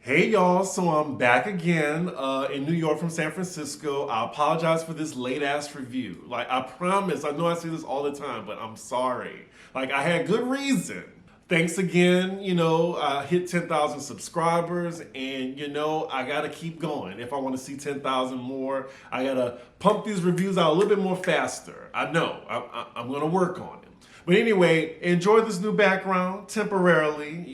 Hey y'all, so I'm back again in New York from San Francisco. I apologize for this late ass review. Like, I promise, I know I say this all the time, but I'm sorry. Like, I had good reason. Thanks again, I hit 10,000 subscribers, and I gotta keep going. If I wanna see 10,000 more, I gotta pump these reviews out a little bit more faster. I know, I'm gonna work on it. But anyway, enjoy this new background temporarily,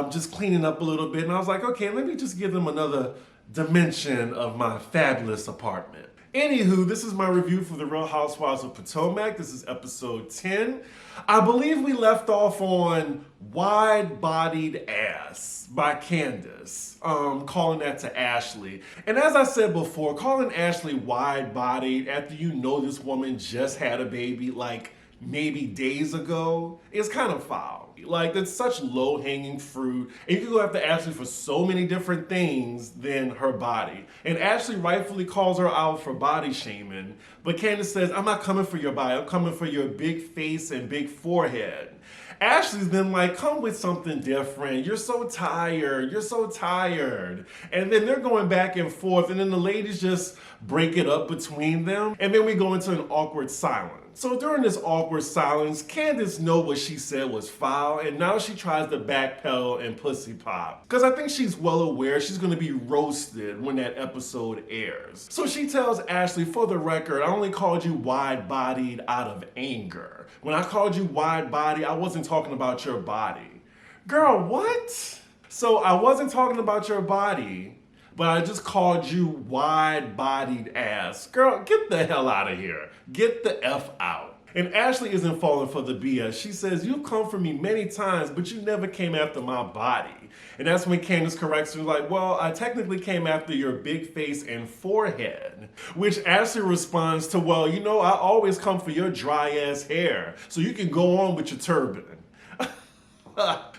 just cleaning up a little bit. And I was like, okay, let me just give them another dimension of my fabulous apartment. Anywho, this is my review for the Real Housewives of Potomac. This is episode 10. I believe we left off on Wide-Bodied Ass by Candace, calling that to Ashley. And as I said before, calling Ashley wide-bodied after you know this woman just had a baby, like, maybe days ago, is kind of foul. Like, that's such low-hanging fruit. And you can go after Ashley for so many different things than her body. And Ashley rightfully calls her out for body shaming. But Candace says, I'm not coming for your body. I'm coming for your big face and big forehead. Ashley's been like, come with something different. You're so tired. You're so tired. And then they're going back and forth. And then the ladies just break it up between them. And then we go into an awkward silence. So during this awkward silence, Candace knows what she said was foul, and now she tries to backpedal and pussy pop. Because I think she's well aware she's going to be roasted when that episode airs. So she tells Ashley, for the record, I only called you wide-bodied out of anger. When I called you wide-bodied, I wasn't talking about your body. Girl, what? So I wasn't talking about your body, but I just called you wide-bodied ass. Girl, get the hell out of here. Get the F out. And Ashley isn't falling for the BS. She says, you've come for me many times, but you never came after my body. And that's when Candace corrects her, like, well, I technically came after your big face and forehead. Which Ashley responds to, well, I always come for your dry ass hair, so you can go on with your turban.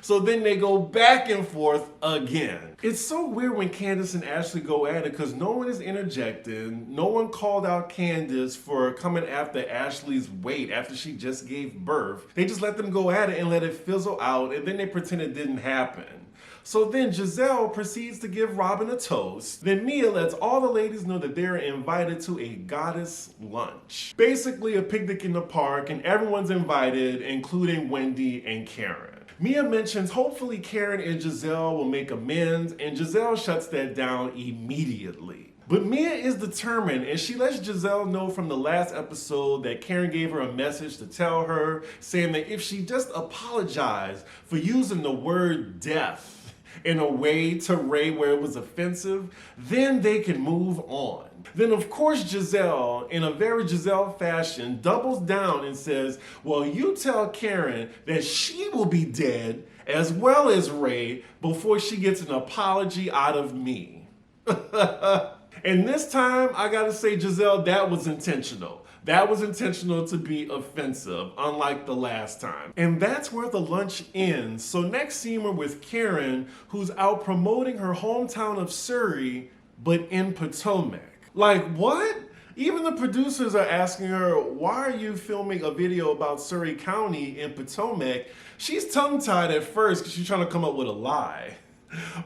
So then they go back and forth again. It's so weird when Candace and Ashley go at it because no one is interjecting. No one called out Candace for coming after Ashley's weight after she just gave birth. They just let them go at it and let it fizzle out, and then they pretend it didn't happen. So then Gizelle proceeds to give Robin a toast. Then Mia lets all the ladies know that they're invited to a goddess lunch. Basically a picnic in the park, and everyone's invited, including Wendy and Karen. Mia mentions hopefully Karen and Gizelle will make amends, and Gizelle shuts that down immediately. But Mia is determined, and she lets Gizelle know from the last episode that Karen gave her a message to tell her, saying that if she just apologized for using the word death in a way to Ray where it was offensive, then they can move on. Then of course Gizelle, in a very Gizelle fashion, doubles down and says, well, you tell Karen that she will be dead as well as Ray before she gets an apology out of me. And this time, I gotta say, Gizelle, that was intentional. That was intentional to be offensive, unlike the last time. And that's where the lunch ends. So next scene we're with Karen, who's out promoting her hometown of Surrey, but in Potomac. Like, what? Even the producers are asking her, why are you filming a video about Surrey County in Potomac? She's tongue-tied at first because she's trying to come up with a lie.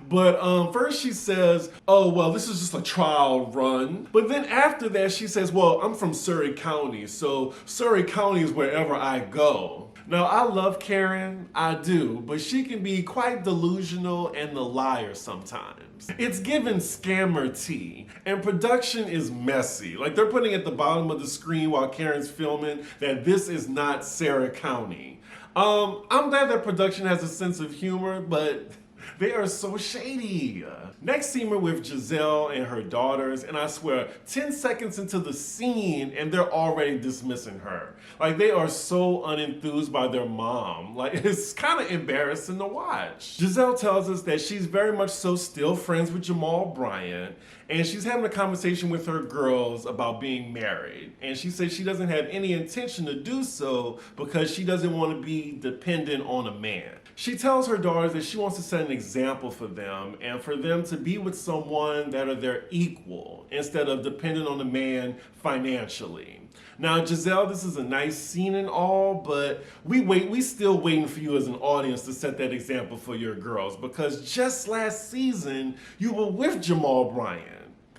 But first she says, oh, well, this is just a trial run. But then after that, she says, well, I'm from Surrey County, so Surrey County is wherever I go. Now, I love Karen, I do, but she can be quite delusional and the liar sometimes. It's given scammer tea, and production is messy. Like, they're putting at the bottom of the screen while Karen's filming that this is not Sarah County. I'm glad that production has a sense of humor, but they are so shady. Next scene we're with Gizelle and her daughters, and I swear, 10 seconds into the scene and they're already dismissing her. Like, they are so unenthused by their mom. Like, it's kind of embarrassing to watch. Gizelle tells us that she's very much so still friends with Jamal Bryant, and she's having a conversation with her girls about being married. And she says she doesn't have any intention to do so because she doesn't want to be dependent on a man. She tells her daughters that she wants to set an example for them and for them to be with someone that are their equal instead of dependent on the man financially. Now, Gizelle, this is a nice scene and all, but we still waiting for you as an audience to set that example for your girls, because just last season, you were with Jamal Bryant.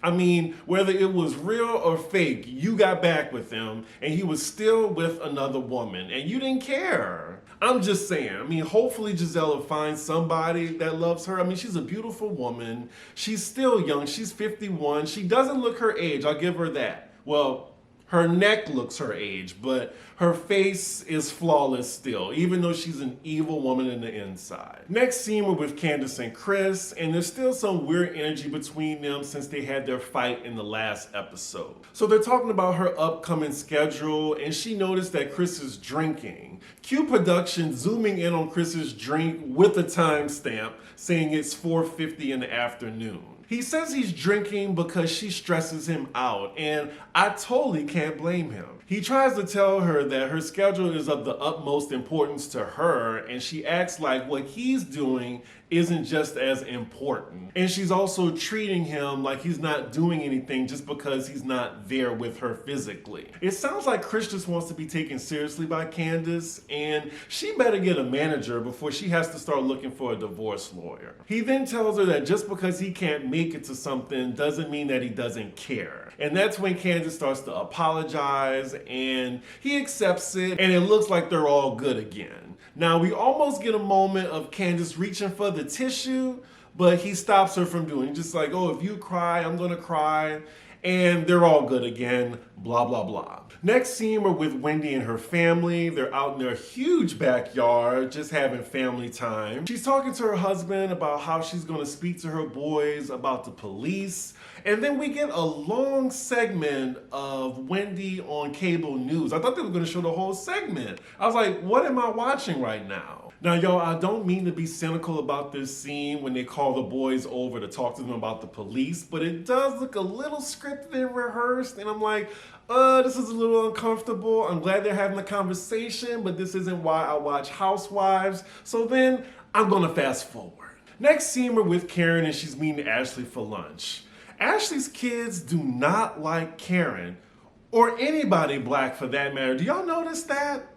I mean, whether it was real or fake, you got back with him and he was still with another woman and you didn't care. I'm just saying, I mean, hopefully Gizelle will find somebody that loves her. I mean, she's a beautiful woman. She's still young. She's 51. She doesn't look her age. I'll give her that. Well, her neck looks her age, but her face is flawless still, even though she's an evil woman in the inside. Next scene, we're with Candace and Chris, and there's still some weird energy between them since they had their fight in the last episode. So they're talking about her upcoming schedule, and she noticed that Chris is drinking. Cue production zooming in on Chris's drink with a timestamp, saying it's 4:50 in the afternoon. He says he's drinking because she stresses him out, and I totally can't blame him. He tries to tell her that her schedule is of the utmost importance to her, and she acts like what he's doing isn't just as important. And she's also treating him like he's not doing anything just because he's not there with her physically. It sounds like Chris just wants to be taken seriously by Candace, and she better get a manager before she has to start looking for a divorce lawyer. He then tells her that just because he can't make it to something doesn't mean that he doesn't care. And that's when Candace starts to apologize, and he accepts it, and it looks like they're all good again. Now, we almost get a moment of Candace reaching for the tissue, but he stops her from doing it. Just like, oh, if you cry, I'm gonna cry. And they're all good again, blah, blah, blah. Next scene, we're with Wendy and her family. They're out in their huge backyard, just having family time. She's talking to her husband about how she's gonna speak to her boys about the police. And then we get a long segment of Wendy on cable news. I thought they were gonna show the whole segment. I was like, what am I watching right now? Now, y'all, I don't mean to be cynical about this scene when they call the boys over to talk to them about the police, but it does look a little scripted and rehearsed, and I'm like, this is a little uncomfortable. I'm glad they're having a conversation, but this isn't why I watch Housewives, so then I'm gonna fast forward. Next scene, we're with Karen, and she's meeting Ashley for lunch. Ashley's kids do not like Karen, or anybody black for that matter. Do y'all notice that?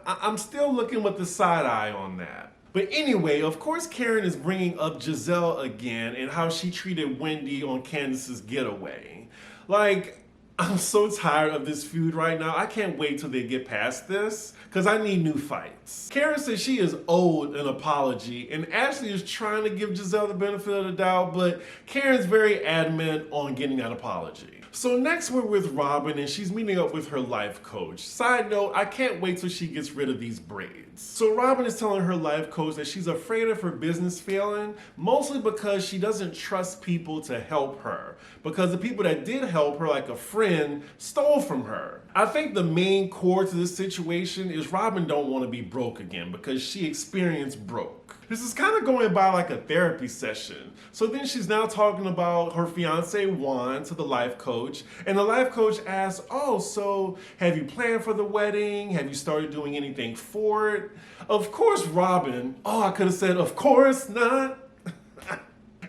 I'm still looking with the side eye on that. But anyway, of course Karen is bringing up Gizelle again and how she treated Wendy on Candace's getaway. Like, I'm so tired of this feud right now. I can't wait till they get past this, because I need new fights. Karen says she is owed an apology, and Ashley is trying to give Gizelle the benefit of the doubt, but Karen's very adamant on getting that apology. So next we're with Robin, and she's meeting up with her life coach. Side note, I can't wait till she gets rid of these braids. So Robin is telling her life coach that she's afraid of her business failing, mostly because she doesn't trust people to help her, because the people that did help her, like a friend, stole from her. I think the main core to this situation is Robin don't want to be broke again because she experienced broke. This is kind of going by like a therapy session. So then she's now talking about her fiance Juan to the life coach, and the life coach asks, oh, so have you planned for the wedding? Have you started doing anything for it? Of course, Robin, I could have said, of course not.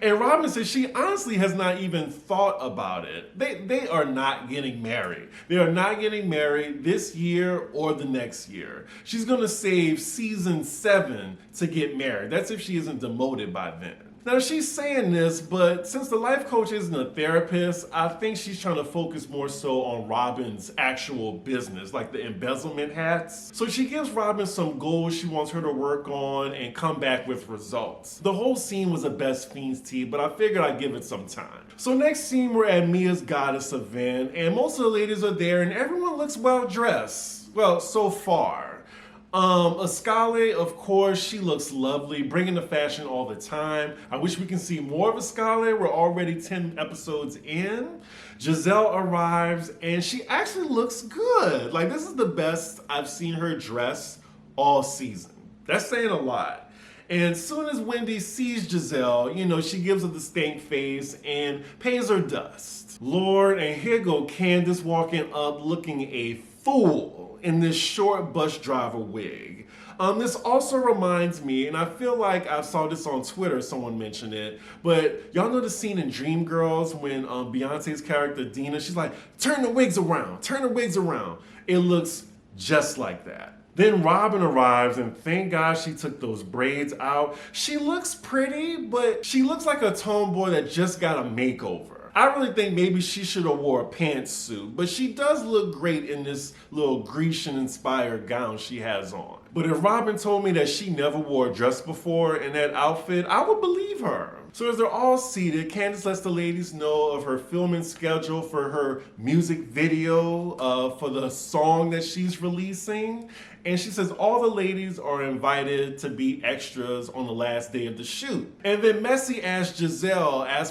And Robin says she honestly has not even thought about it. They are not getting married. They are not getting married this year or the next year. She's gonna save season 7 to get married. That's if she isn't demoted by then. Now she's saying this, but since the life coach isn't a therapist, I think she's trying to focus more so on Robin's actual business, like the embezzlement hats. So she gives Robin some goals she wants her to work on and come back with results. The whole scene was a best fiends tea, but I figured I'd give it some time. So next scene, we're at Mia's goddess event, and most of the ladies are there, and everyone looks well dressed. Well, so far. Ascale, of course, she looks lovely, bringing the fashion all the time. I wish we can see more of Ascale. We're already 10 episodes in. Gizelle arrives, and she actually looks good. Like, this is the best I've seen her dress all season. That's saying a lot. And as soon as Wendy sees Gizelle, she gives her the stank face and pays her dust. Lord, and here go Candace walking up looking a fool in this short bus driver wig. This also reminds me, and I feel like I saw this on Twitter, someone mentioned it, but y'all know the scene in Dreamgirls when Beyonce's character, Dina, she's like, turn the wigs around, turn the wigs around. It looks just like that. Then Robin arrives, and thank God she took those braids out. She looks pretty, but she looks like a tomboy that just got a makeover. I really think maybe she should have wore a pantsuit, but she does look great in this little Grecian-inspired gown she has on. But if Robin told me that she never wore a dress before in that outfit, I would believe her. So as they're all seated, Candace lets the ladies know of her filming schedule for her music video for the song that she's releasing. And she says all the ladies are invited to be extras on the last day of the shoot. And then Messy asks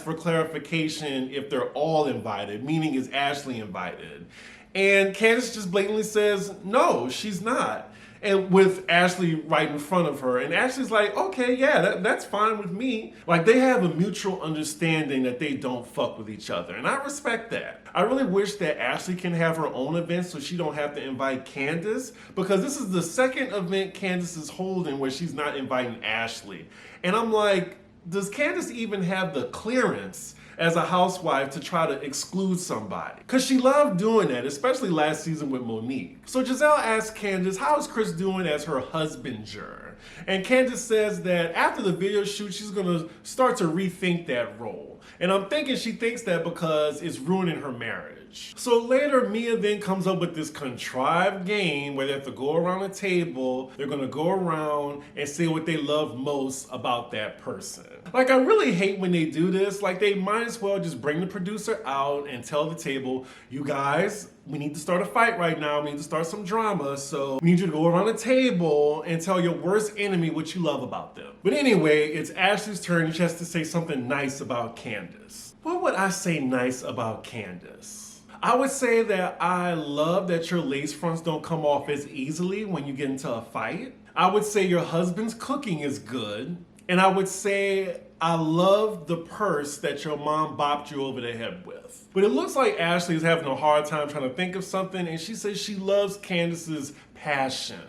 for clarification if they're all invited, meaning is Ashley invited? And Candace just blatantly says, no, she's not. And with Ashley right in front of her. And Ashley's like, okay, yeah, that's fine with me. Like, they have a mutual understanding that they don't fuck with each other. And I respect that. I really wish that Ashley can have her own event so she don't have to invite Candace, because this is the second event Candace is holding where she's not inviting Ashley. And I'm like, does Candace even have the clearance as a housewife to try to exclude somebody? Because she loved doing that, especially last season with Monique. So Gizelle asks Candace, how is Chris doing as her husbander? And Candace says that after the video shoot, she's gonna start to rethink that role. And I'm thinking she thinks that because it's ruining her marriage. So later, Mia then comes up with this contrived game where they have to go around a table. They're gonna go around and say what they love most about that person. Like, I really hate when they do this. Like, they might as well just bring the producer out and tell the table, you guys, we need to start a fight right now. We need to start some drama. So we need you to go around the table and tell your worst enemy what you love about them. But anyway, it's Ashley's turn and she has to say something nice about Candace. What would I say nice about Candace? I would say that I love that your lace fronts don't come off as easily when you get into a fight. I would say your husband's cooking is good. And I would say I love the purse that your mom bopped you over the head with. But it looks like Ashley is having a hard time trying to think of something, and she says she loves Candace's passion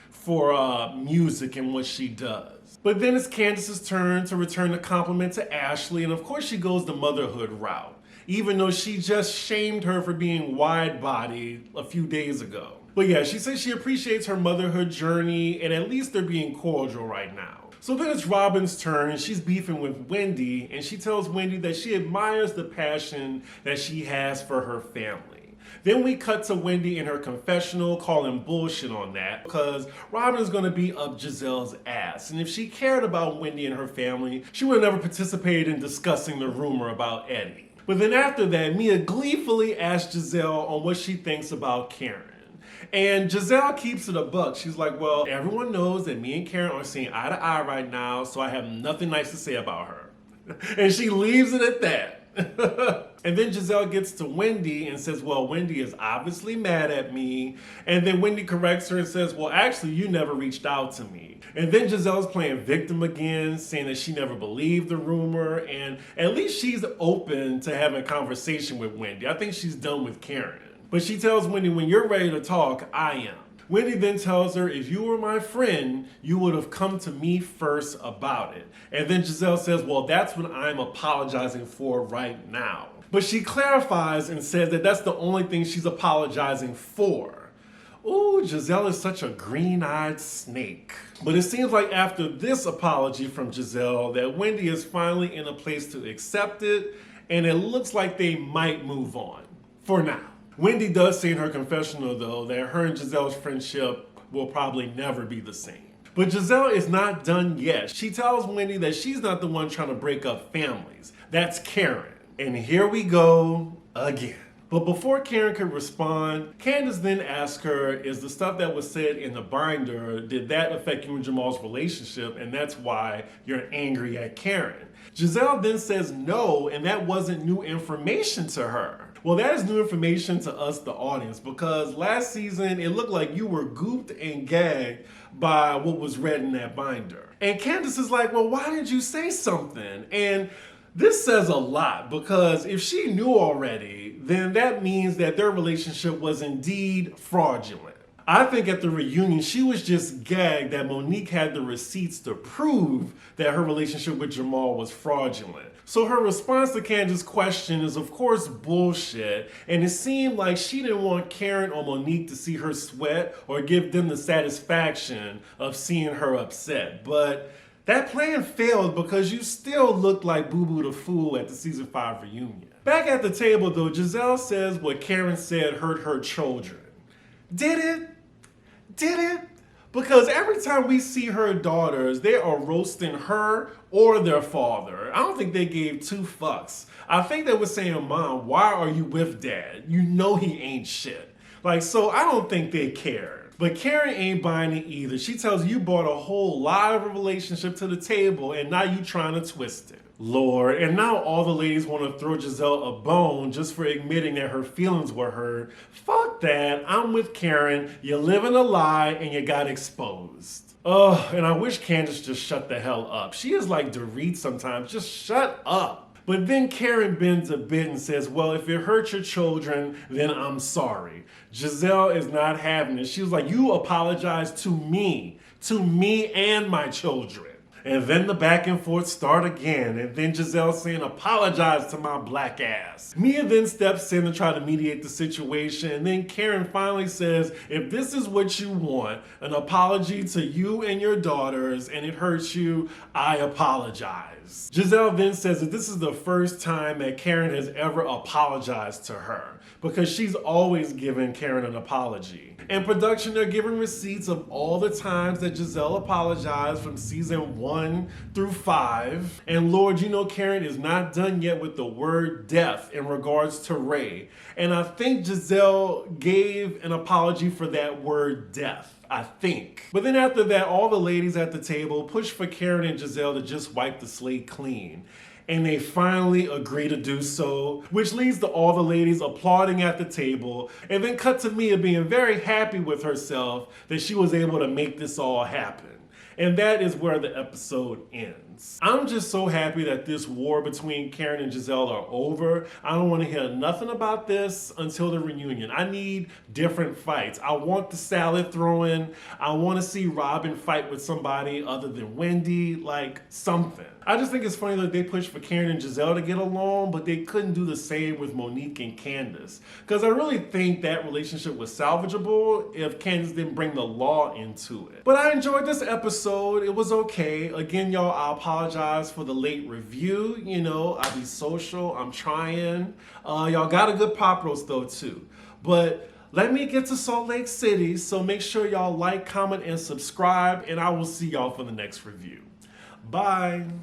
for music and what she does. But then it's Candace's turn to return the compliment to Ashley, and of course she goes the motherhood route, even though she just shamed her for being wide-bodied a few days ago. But yeah, she says she appreciates her motherhood journey, and at least they're being cordial right now. So then it's Robin's turn, and she's beefing with Wendy, and she tells Wendy that she admires the passion that she has for her family. Then we cut to Wendy in her confessional calling bullshit on that because Robin's gonna beat up Giselle's ass. And if she cared about Wendy and her family, she would have never participated in discussing the rumor about Eddie. But then after that, Mia gleefully asks Giselle on what she thinks about Karen. And Giselle keeps it a buck. She's like, well, everyone knows that me and Karen are seeing eye to eye right now, so I have nothing nice to say about her. And she leaves it at that. And then Giselle gets to Wendy and says, well, Wendy is obviously mad at me. And then Wendy corrects her and says, well, actually, you never reached out to me. And then Giselle's playing victim again, saying that she never believed the rumor. And at least she's open to having a conversation with Wendy. I think she's done with Karen. But she tells Wendy, when you're ready to talk, I am. Wendy then tells her, if you were my friend, you would have come to me first about it. And then Giselle says, well, that's what I'm apologizing for right now. But she clarifies and says that that's the only thing she's apologizing for. Ooh, Giselle is such a green-eyed snake. But it seems like after this apology from Giselle that Wendy is finally in a place to accept it, and it looks like they might move on, for now. Wendy does say in her confessional, though, that her and Giselle's friendship will probably never be the same. But Giselle is not done yet. She tells Wendy that she's not the one trying to break up families. That's Karen. And here we go again. But before Karen could respond, Candace then asks her, is the stuff that was said in the binder, did that affect you and Jamal's relationship, and that's why you're angry at Karen? Giselle then says no, and that wasn't new information to her. Well, that is new information to us, the audience, because last season it looked like you were gooped and gagged by what was read in that binder. And Candace is like, well, why did you say something? And this says a lot, because if she knew already, then that means that their relationship was indeed fraudulent. I think at the reunion, she was just gagged that Monique had the receipts to prove that her relationship with Jamal was fraudulent. So her response to Candace's question is of course bullshit, and it seemed like she didn't want Karen or Monique to see her sweat or give them the satisfaction of seeing her upset. But that plan failed because you still looked like Boo Boo the Fool at the season 5 reunion. Back at the table though, Gizelle says what Karen said hurt her children. Did it? Did it? Because every time we see her daughters, they are roasting her or their father. I don't think they gave two fucks. I think they were saying, Mom, why are you with Dad? You know he ain't shit. Like, so I don't think they cared. But Karen ain't buying it either. She tells you brought a whole lot of a relationship to the table and now you trying to twist it. Lord, and now all the ladies want to throw Gizelle a bone just for admitting that her feelings were hurt. Fuck that, I'm with Karen, you live in a lie and you got exposed. Ugh, and I wish Candace just shut the hell up. She is like Dorit sometimes, just shut up. But then Karen bends a bit and says, well, if it hurt your children, then I'm sorry. Gizelle is not having it. She was like, you apologize to me and my children. And then the back and forth start again, and then Gizelle saying, apologize to my black ass. Mia then steps in to try to mediate the situation, and then Karen finally says, if this is what you want, an apology to you and your daughters, and it hurts you, I apologize. Gizelle then says that this is the first time that Karen has ever apologized to her, because she's always given Karen an apology. In production, they're giving receipts of all the times that Gizelle apologized from season 1 through 5. And Lord, you know Karen is not done yet with the word death in regards to Ray. And I think Gizelle gave an apology for that word death. I think. But then after that, all the ladies at the table push for Karen and Gizelle to just wipe the slate clean. And they finally agree to do so, which leads to all the ladies applauding at the table, and then cut to Mia being very happy with herself that she was able to make this all happen. And that is where the episode ends. I'm just so happy that this war between Karen and Gizelle are over. I don't want to hear nothing about this until the reunion. I need different fights. I want the salad throwing. I want to see Robin fight with somebody other than Wendy, like something. I just think it's funny that they pushed for Karen and Gizelle to get along, but they couldn't do the same with Monique and Candace. Because I really think that relationship was salvageable if Candace didn't bring the law into it. But I enjoyed this episode. It was okay. Again, y'all, I apologize for the late review. You know, I be social. I'm trying. Y'all got a good pop roast though too. But let me get to Salt Lake City, so make sure y'all like, comment, and subscribe, and I will see y'all for the next review. Bye.